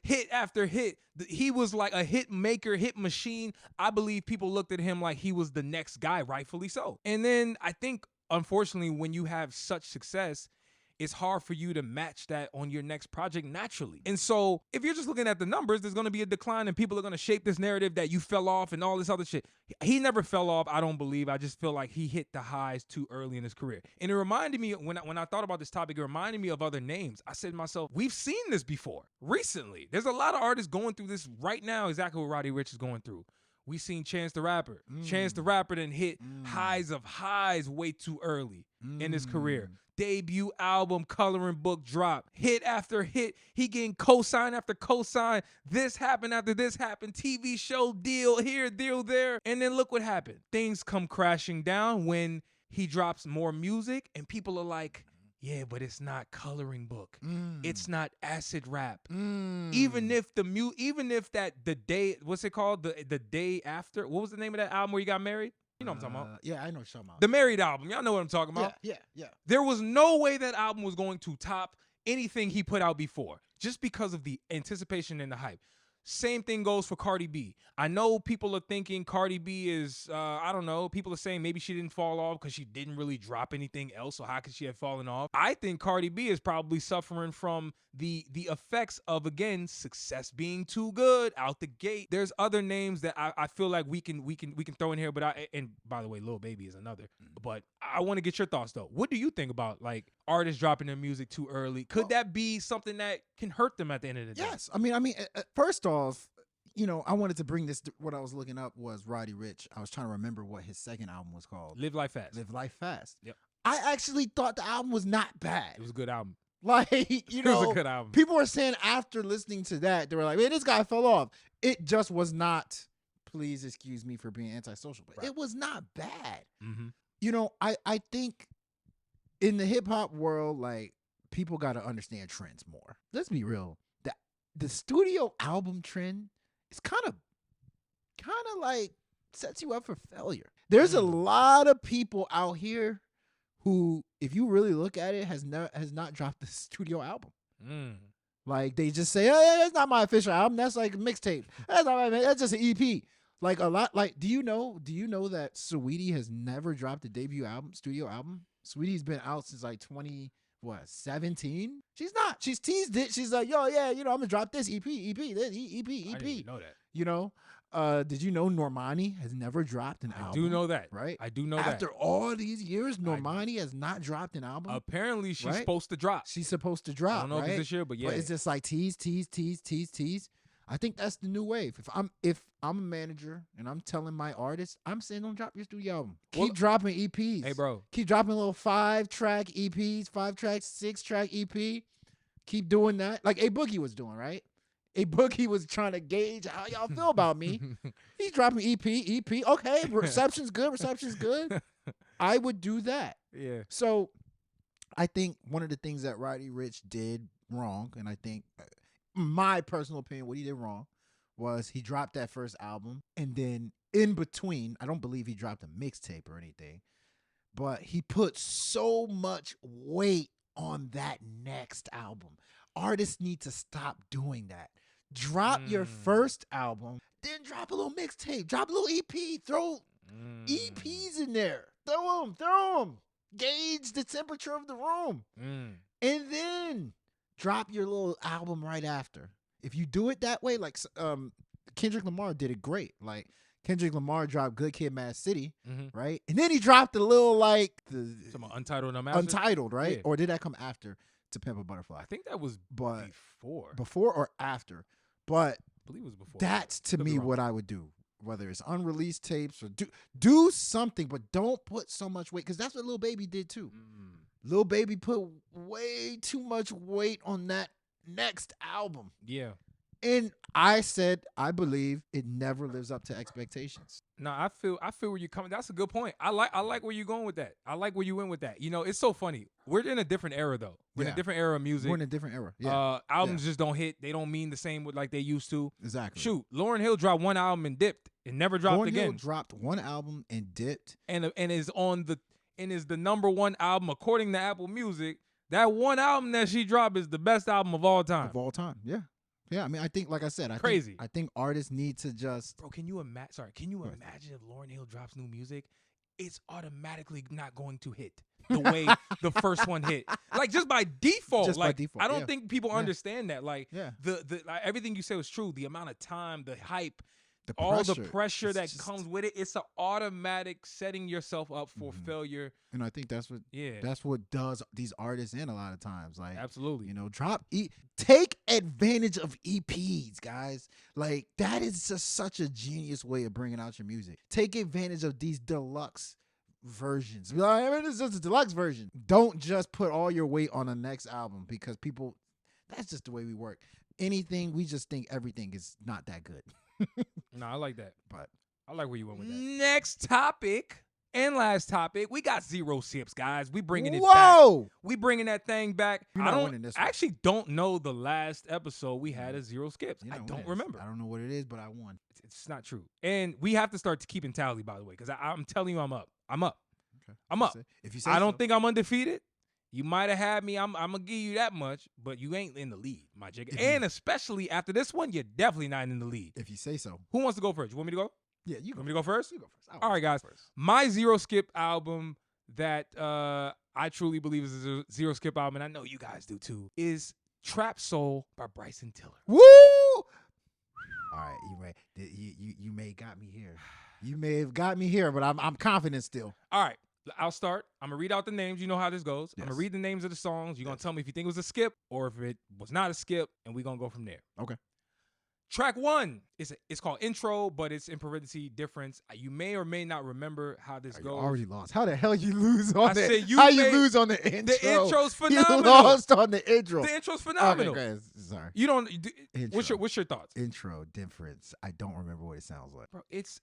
Hit after hit. He was like a hit maker, hit machine. I believe people looked at him like he was the next guy, rightfully so. And then I think, unfortunately, when you have such success, it's hard for you to match that on your next project naturally. And so if you're just looking at the numbers, there's going to be a decline and people are going to shape this narrative that you fell off and all this other shit. He never fell off, I don't believe. I just feel like he hit the highs too early in his career. And it reminded me, when I thought about this topic, it reminded me of other names. I said to myself, we've seen this before recently. There's a lot of artists going through this right now, exactly what Roddy RIcch is going through. We seen Chance the Rapper. Chance the Rapper done hit highs of highs way too early in his career. Debut album, coloring book drop, hit after hit. He getting cosign after cosign. This happened after this happened. TV show deal here, deal there. And then look what happened. Things come crashing down when he drops more music and people are like, yeah, but it's not coloring book. It's not acid rap. Even if the day, what's it called? The day after. What was the name of that album where you got married? You know what I'm talking about. Yeah, I know what you're talking about. The Married album. Y'all know what I'm talking about. Yeah. There was no way that album was going to top anything he put out before, just because of the anticipation and the hype. Same thing goes for Cardi B. I know people are thinking Cardi B is, I don't know, people are saying maybe she didn't fall off because she didn't really drop anything else, so how could she have fallen off? I think Cardi B is probably suffering from the effects of, again, success being too good out the gate. There's other names that I feel like we can throw in here, and by the way, Lil Baby is another. But I want to get your thoughts, though. What do you think about, like, artists dropping their music too early? Could that be something that can hurt them at the end of the day? Yes. I mean, first off, I wanted to bring this. What I was looking up was Roddy RIcch. I was trying to remember what his second album was called. Live Life Fast. Live Life Fast. Yep. I actually thought the album was not bad. It was a good album. Like, It was a good album. People were saying after listening to that, they were like, man, this guy fell off. It just was not, please excuse me for being antisocial, but it was not bad. Mm-hmm. I think in the hip hop world, like, people got to understand trends more. Let's be real. The studio album trend is kind of like sets you up for failure. There's a lot of people out here who, if you really look at it, has not dropped the studio album. Like, they just say, "Oh, that's not my official album. That's like a mixtape. That's just an EP." Like, a lot. Like, do you know that Saweetie has never dropped a debut album, studio album? Saweetie's been out since like 17? She's not. She's teased it. She's like, "Yo, yeah, I'm gonna drop this EP, this EP." I didn't even know that. Did you know Normani has never dropped an album? I do know that. Right? I do know that. After all these years, Normani has not dropped an album. Apparently, she's right? supposed to drop. She's supposed to drop. I don't know if it's this year, but yeah. But it's just like tease. I think that's the new wave. If I'm a manager and I'm telling my artists, I'm saying don't drop your studio album. Keep dropping EPs. Hey, bro. Keep dropping little 5-track EPs, 5-track, 6-track EP. Keep doing that. Like A Boogie was doing, right? A Boogie was trying to gauge how y'all feel about me. He's dropping EP. Okay, reception's good. I would do that. Yeah. So I think one of the things that Roddy RIcch did wrong, and I think my personal opinion, what he did wrong was he dropped that first album, and then in between, I don't believe he dropped a mixtape or anything, but he put so much weight on that next album. Artists need to stop doing that. Drop your first album, then drop a little mixtape, drop a little EP, throw EPs in there. Throw them. Gauge the temperature of the room. And then drop your little album right after. If you do it that way, like Kendrick Lamar did it great. Like, Kendrick Lamar dropped Good Kid, Mad City, right? And then he dropped a little, like, some Untitled, right? Yeah. Or did that come after To Pimp a Butterfly? I think that was before. Before or after? But I believe it was before. That's, to me, what I would do. Whether it's unreleased tapes or do something, but don't put so much weight, because that's what Lil Baby did too. Lil Baby put way too much weight on that next album. Yeah. And I said, I believe it never lives up to expectations. No, I feel where you're coming. That's a good point. I like where you're going with that. I like where you went with that. It's so funny. We're in a different era though. We're in a different era of music. We're in a different era. Yeah. Albums just don't hit. They don't mean the same like they used to. Exactly. Shoot, Lauryn Hill dropped one album and dipped and never dropped again. Lauryn Hill dropped one album and dipped. And is the number one album according to Apple Music. That one album that she dropped is the best album of all time. Of all time. Yeah. Yeah, I mean, I think, like I said, I think artists need to just. Bro, can you imagine if Lauryn Hill drops new music? It's automatically not going to hit the way the first one hit. Like, just by default. I don't think people understand that. Like, like, everything you say was true. The amount of time, the hype, all the pressure that comes with it, it's an automatic setting yourself up for failure. And I think that's what does these artists in a lot of times. Like, absolutely. Take advantage of EPs, guys. Like, that is just such a genius way of bringing out your music. Take advantage of these deluxe versions. It's just a deluxe version. Don't just put all your weight on the next album, because people, that's just the way we work. We just think everything is not that good. No, I like that. But I like where you went with that. Next topic and last topic. We got 0 skips, guys. We bringing it back. We bringing that thing back. You're not winning this one. I actually don't know the last episode we had a 0 skips. I don't remember. I don't know what it is, but I won. It's not true. And we have to start keeping tally, by the way, because I'm telling you I'm up. I'm up. Okay. I'm up. If you say I don't think I'm undefeated. You might have had me. I'm gonna give you that much, but you ain't in the lead, my jigga. And especially after this one, you're definitely not in the lead. If you say so. Who wants to go first? You want me to go? Yeah, you go. Want me to go first? You go first. All right, guys. My 0 skip album that I truly believe is a 0 skip album, and I know you guys do too, is Trap Soul by Bryson Tiller. Woo! All right, you may got me here. You may have got me here, but I'm confident still. All right. I'll start. I'm going to read out the names. You know how this goes. I'm Yes. going to read the names of the songs. You're going to tell me if you think it was a skip or if it was not a skip, and we're going to go from there. Okay. Track 1 it's called Intro, but it's in parentheses difference. You may or may not remember how this You goes. already lost. How the hell you lose on I the said you How you made- lose on the intro? The intro's You phenomenal. lost on the intro. The intro's phenomenal. Okay, go ahead. Sorry. You don't. Intro. What's your thoughts, Intro difference. I don't remember what it sounds like. bro? It's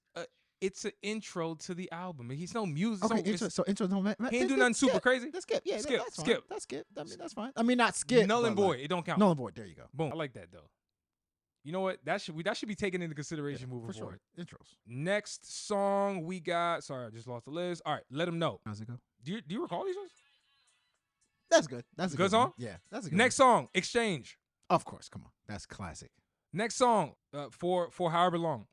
an intro to the album. He's no music. Okay, so intro don't matter. He ain't do nothing super crazy. Let's skip. Yeah, Skip, that's fine. skip. That's skip. I mean, that's fine. I mean, not skip. Null and but void. like- It don't count. Null and void. There you go. Boom. I like that though. You know what? That should be taken into consideration moving For forward. sure. Intros. Next song we got. Sorry, I just lost the list. All right, Let Him Know. How's it go? Do you recall these ones? That's good. That's a Good good song? one. Yeah, that's a good Next song, Exchange. one. Of course. Come on. That's classic. Next song, for However Long.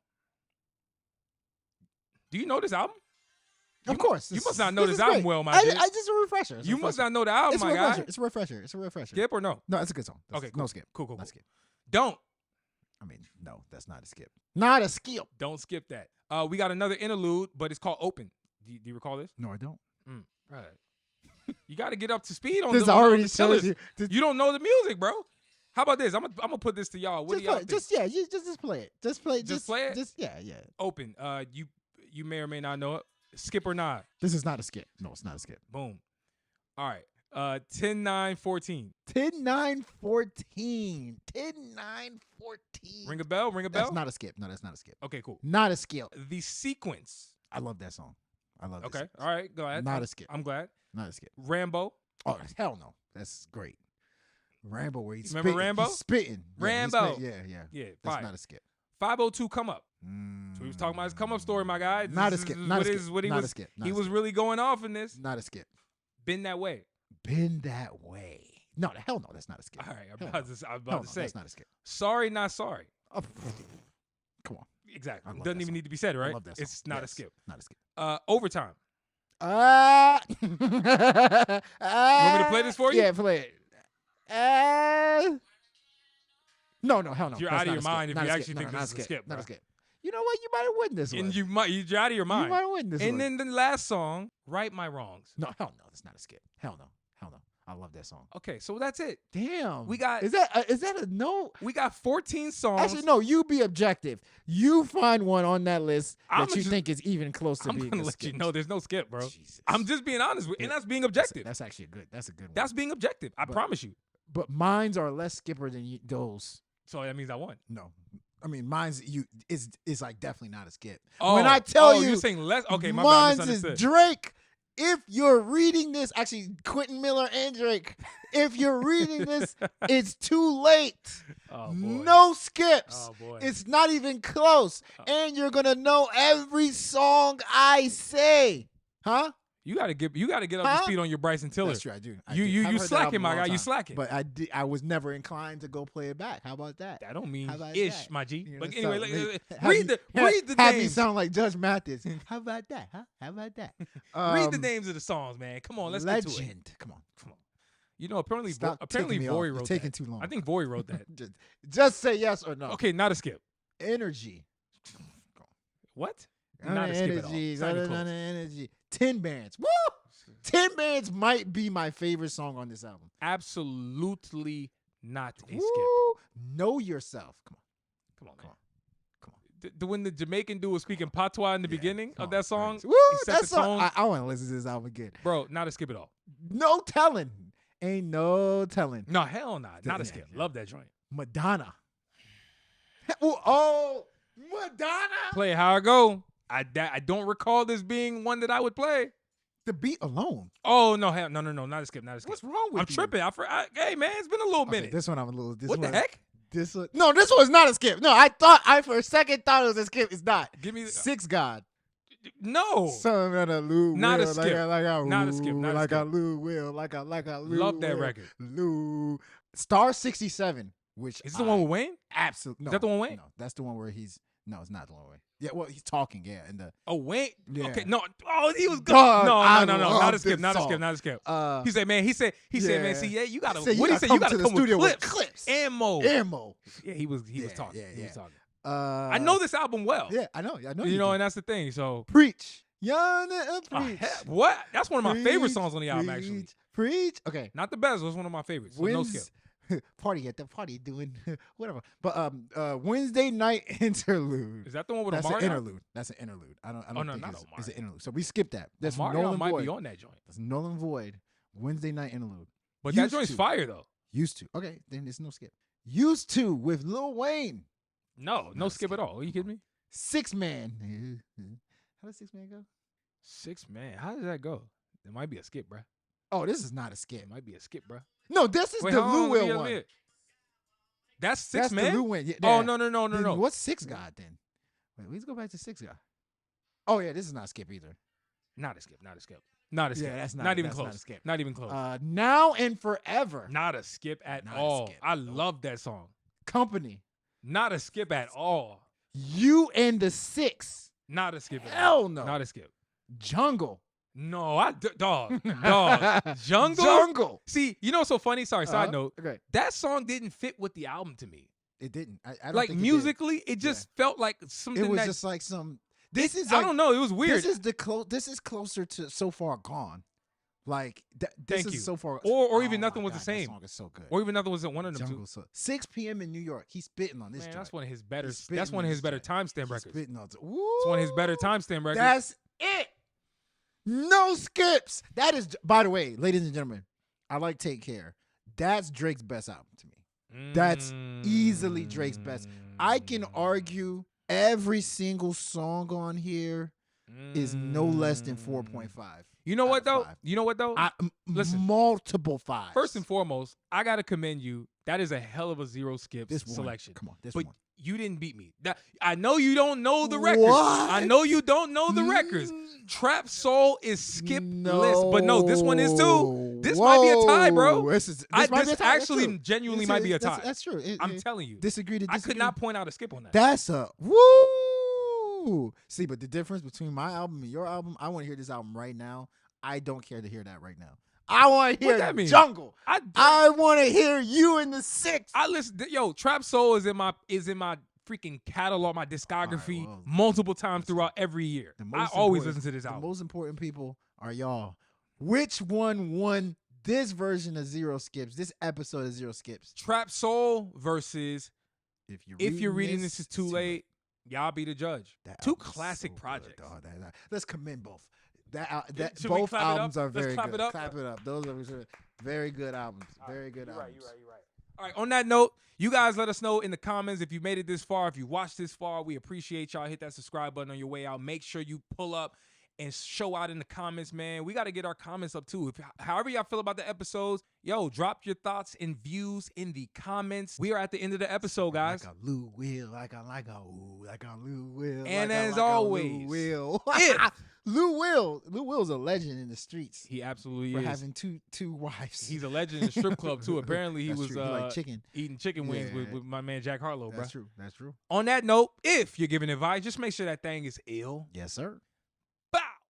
Do you know this album? Of course. You must not know this album great. well, my I dude. just a refresher. It's a You must refresher. not know the album, It's a my refresher. guy. It's a refresher. It's a refresher. Skip or no? No, it's a good song. That's, Okay, cool. No skip. Cool. Not skip. Don't. I mean, no, that's not a skip. Not a skip. Don't skip that. We got another interlude, but it's called Open. Do you recall this? No, I don't. Right. You got to get up to speed on This the already the shows Tillers. you. You don't know the music, bro. How about this? I'm gonna put this to y'all. What do y'all think? Just play it. Just play it. Just play it? Just yeah. Open. You may or may not know it. Skip or not. This is not a skip. No, it's not a skip. Boom. All right. 10-9-14. 10-9-14. 10-9-14. Ring a bell. That's not a skip. No, that's not a skip. Okay, cool. Not a skip. The sequence. I love that song. I love it. Okay. All right. Go ahead. Not a skip. I'm glad. Not a skip. Rambo. Oh, hell no. That's great. Rambo, where he's Remember spitting. Rambo? He's spitting. Rambo. Yeah. Yeah. That's Fire. not a skip. 502 Come Up. So we was talking about his come up story, my guy. Not a This skip. is Not a what skip. is- what he Not a was. skip. Not He a was skip. really going off in this. Not a skip. Been that way. Been that way. No, the hell no. That's not a skip. All right. I'm Hell about no. to Hell no, say. that's not a skip. Sorry, not sorry. Oh, come on. Exactly. I love Doesn't that even song. need to be said, right? I love that song. It's not a Yes. skip. Not a skip. Overtime. You want me to play this for you? Yeah, play it. No, hell no. You're That's out of not your a skip. mind if Not you a actually skip. think No, this is a skip, Not bro. a skip. You know what? You might have won this one. And you're out of your mind. You might have won this one. And then the last song, Right My Wrongs. No, hell no. That's not a skip. Hell no. I love that song. Okay, so that's it. Damn. We got- Is that a no? We got 14 songs. Actually, no. You be objective. You find one on that list I'm that you just- think is even close to I'm being gonna a let skip. you know there's no skip, bro. Jesus. I'm just being honest with, and that's being objective. That's actually good. That's a good one. That's being objective. I But- promise you. But mines are less skipper than those. So that means I won. No. I mean, mine's is like definitely not a skip. Oh, when I tell you're you, saying less. Okay, my bad. mine's is Misunderstood. Drake. If you're reading this, actually, Quentin Miller and Drake. If you're reading this, it's too late. Oh, boy. No skips. Oh, boy. It's not even close. And you're gonna know every song I say. Huh? You gotta get up to Huh? speed on your Bryson Tiller. That's true. I do. You I've heard that slacking, album a my long guy. You time. slacking. But I was never inclined to go play it back. How about that? That don't mean How about ish, that? my G. You know, But so anyway, have read me- the have me names. sound like Judge Mathis. How about that? Huh? How about that? Read the names of the songs, man. Come on, let's get to it. Legend. Come on. You know, apparently Stop apparently ticking me off. Vory You're wrote taking that. too long. I think Vory wrote that. Just say yes or no. Okay, not a skip. Energy. What? Not a skip at all. Energy. It's not even close. Energy. 10 bands. Woo! 10 bands might be my favorite song on this album. Absolutely not a skip. Woo! Know yourself. Come on. Come on, man. Come on. When the Jamaican dude was speaking patois in the beginning come of on, that song, Woo! he set That the song. tone. I want to listen to this album again. Bro, not a skip at all. No telling. Ain't no telling. No, hell not. Not a Yeah, skip. yeah. Love that joint. Madonna. Oh, Madonna. Play how I go. I don't recall this being one that I would play. The beat alone. Oh no, hell, no, not a skip, not a skip. What's wrong with I'm you? tripping. Hey man, it's been a little Okay, minute. this one I'm a little. This What the one, heck? This one. No, this was not a skip. No, I for a second thought it was a skip. It's not. Give me the, Six God. no. Some of the Lou Not a will, skip. like a Not a skip, not a like a skip. Lou will, like a Lou. Love that will, record. Lou Star 67, which Is this the one with Wayne? absolutely. No, that the one with Wayne? No, that's the one where he's. No, it's not the one with Wayne. Yeah, well, he's talking. Yeah, and the. Oh Wayne. Yeah. Okay, no. Oh, he was good. Dog, No, I not a love skip, this not a song. skip, not a skip. Uh, He said, man. He said, man. yeah. See, yeah, you gotta. Said, What he said? You gotta to the come studio with with clips, clips. ammo. Ammo. Yeah, he was Yeah, talking. yeah, He was yeah. talking. I I know this album well. Yeah, I know. You know, and that's the thing. So Preach. Yana preach. What? That's one of my favorite songs on the album, actually. Preach. Okay. Not the best, but it's one of my favorites. So no skip. Party at the party doing whatever. But Wednesday night interlude. Is that the one with That's Omarion? an interlude. That's an interlude. I don't no, think not it's an Omarion. interlude. So we skip that. That's Omarion Nolan might Void. be on that joint. That's Nolan Void. Wednesday night interlude. But that Used joint's to. fire, though. Used to. Okay, then there's no skip. Used to with Lil Wayne. No Not skip at all. Are you kidding me? 6 Man. How does 6 Man go? 6 Man. How does that go? It might be a skip, bruh. Oh, this is not a skip. It might be a skip, bruh. No, this is Wait, the hold Lou on, Will let one. me- That's 6 That's Man? the Lou Wayne. Yeah, Oh, yeah. no. Then what's 6 God then? Wait, let's go back to 6 God. Oh yeah, this is not a skip either. Not a skip. Not a skip. Not a skip. Yeah, that's not even that's close. Not a skip. Not even close. Now and Forever. Not a skip at Not a all. skip. I love that song. Company. Not a skip at all. You and the 6. Not a skip at Hell all. no. Not a skip. Jungle. No, dog. Jungle? Jungle. See, you know what's so funny? Sorry, side note. Okay. That song didn't fit with the album to me. It didn't. I don't Like think musically, it just felt like something it was that just like some. This is. I Like, don't know. It was weird. This is closer to So Far Gone. Like this Thank is you. So Far. Or even Oh Nothing my Was the God, Same. That song is so good. Or even nothing was one of them Jungle. two. 6 p.m. in New York. He's spitting on this. Man, joint. that's one of his better. He's spitting That's one on of his this better joint. timestamp He's records. spitting on. It's one of his better timestamp records. That's it. No skips. That is. By the way, ladies and gentlemen, I like Take Care. That's Drake's best album to me. That's easily Drake's best. I can argue every single song on here is no less than 4.5. You know what though? 5. You know what though? Listen. Multiple 5s. First and foremost, I gotta commend you. That is a hell of a zero skips This one. selection. Come on, this but one. you didn't beat me. I know you don't know the records. What? I know you don't know the records. Trap Soul is skip list, but no, this one is too. This might be a tie, bro. This This might be a tie. That's actually true. genuinely This might is- be a tie. That's true. I'm telling you. Disagree to I disagree. could not point out a skip on that. That's a woo. See, but the difference between my album and your album, I want to hear this album right now. I don't care to hear that right now. I want to hear that mean? Jungle. I want to hear You in the 6. listen. Yo, Trap Soul is in my freaking catalog, my discography, well, multiple times throughout every year. I always listen to this album. The most important people are y'all. Which one won this version of Zero Skips? This episode of Zero Skips. Trap Soul versus If you're reading this is too late, y'all be the judge. That Two album is classic so good, projects. dog. Let's commend both. Should we Both clap it up? albums are Let's very clap good. it up. Clap it up. Those are very good albums. Very good You're albums. right. All right, on that note, you guys let us know in the comments if you made it this far, if you watched this far. We appreciate y'all. Hit that subscribe button on your way out. Make sure you pull up and show out in the comments, man. We got to get our comments up too. However y'all feel about the episodes, yo, drop your thoughts and views in the comments. We are at the end of the episode, guys. Like a Lou Will, like a Lou Will. And like as a always, Lou Will. if- Lou Will's a legend in the streets. He absolutely for is. having two wives. He's a legend in the strip club too. Apparently, he That's was true. He like chicken. eating chicken wings Yeah. with my man Jack Harlow, bro. That's true. On that note, if you're giving advice, just make sure that thing is ill. Yes, sir.